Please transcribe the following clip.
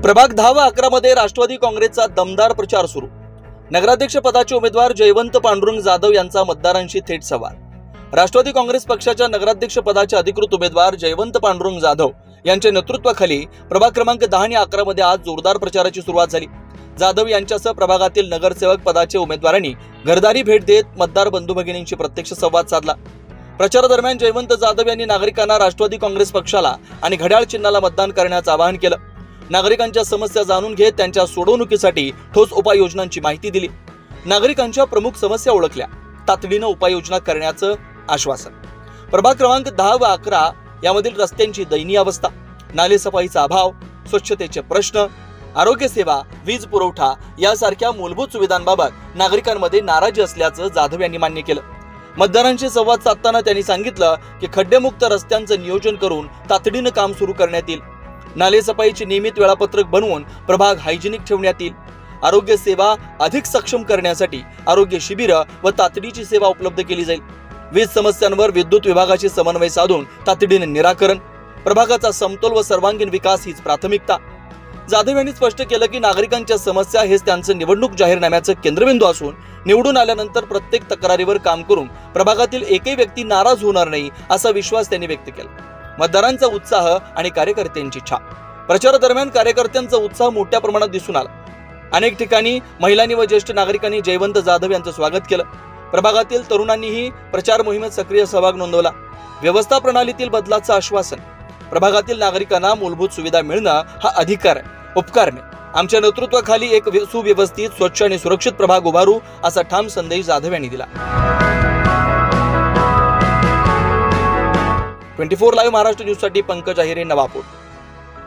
प्रभाग 10 व 11 मध्ये राष्ट्रवादी काँग्रेसचा दमदार प्रचार सुरू। नगराध्यक्ष पदाचे उमेदवार जयवंत पांडुरंग जाधव यांचा मतदारांशी थेट संवाद। राष्ट्रवादी काँग्रेस पक्षाच्या नगराध्यक्ष पदाचे अधिकृत उमेदवार जयवंत पांडुरंग जाधव यांच्या नेतृत्वाखाली प्रभाग क्रमांक 10 आणि 11 मध्ये आज जोरदार प्रचाराची सुरुवात झाली। जाधव यांच्यासह प्रभागातील नगरसेवक पदाचे उमेदवारांनी घरदारी भेट देत मतदार बंधू भगिनींशी प्रत्यक्ष संवाद साधला। प्रचारादरम्यान जयवंत जाधव यांनी नागरिकांना राष्ट्रवादी काँग्रेस पक्षाला आणि घड्याळ चिन्हाला मतदान करण्याचे आवाहन केलं। नागरिकांच्या समस्या जाणून घेत त्यांच्या सोडवणुकीसाठी ठोस उपाययोजनांची माहिती दिली। नागरिकांच्या प्रमुख समस्या ओळखल्या, तातडीने उपाययोजना करण्याचं आश्वासन। प्रभाग क्रमांक 10 व 11 यामधील रस्त्यांची दयनीय अवस्था, नालेसफाईचा अभाव, स्वच्छतेचे प्रश्न, आरोग्य सेवा, वीज पुरवठा यासारख्या मूलभूत सुविधांबाबत नागरिकांमध्ये नाराजी असल्याचं जाधव यांनी मान्य केलं। मतदारांशी संवाद साधताना त्यांनी सांगितलं की खड्डेमुक्त रस्त्यांचं नियोजन करून तातडीने काम सुरू करण्यात येईल। नालेसफाईचे नियमित वेळापत्रक बनवून प्रभाग हायजेनिक ठेवण्यात येईल। आरोग्य सेवा अधिक सक्षम करण्यासाठी आरोग्य शिबिरं व तातडीची सेवा उपलब्ध केली जाईल। वीज समस्यांवर विद्युत विभागाशी समन्वय साधून तातडीने निराकरण, प्रभागाचा समतोल व सर्वांगीण विकास हीच प्राथमिकता। जाधव यांनी स्पष्ट केलं की नागरिकांच्या समस्या हेच त्यांचं निवडणूक जाहीरनाम्याचं केंद्रबिंदू असून निवडून आल्यानंतर प्रत्येक तक्रारीवर काम करून प्रभागातील एकही व्यक्ती नाराज होणार नाही असा विश्वास त्यांनी व्यक्त केला। मतदारांचा उत्साह आणि कार्यकर्त्यांची छाप। प्रचारादरम्यान कार्यकर्त्यांचा उत्साह मोठ्या प्रमाणात दिसून आला। अनेक ठिकाणी महिलांनी व ज्येष्ठ नागरिकांनी जयवंत जाधव यांचं स्वागत केलं। प्रभागातील तरुणांनीही प्रचार मोहिमेत सक्रिय सहभाग नोंदवला। व्यवस्था प्रणालीतील बदलाचं आश्वासन। प्रभागातील नागरिकांना मूलभूत सुविधा मिळणं हा अधिकार आहे, उपकार नाही। आमच्या नेतृत्वाखाली एक सुव्यवस्थित, स्वच्छ आणि सुरक्षित प्रभाग उभारू असा ठाम संदेश जाधव यांनी दिला। 24 लाईव्ह महाराष्ट्र न्यूज साठी पंकज आहिरे, नवापूर।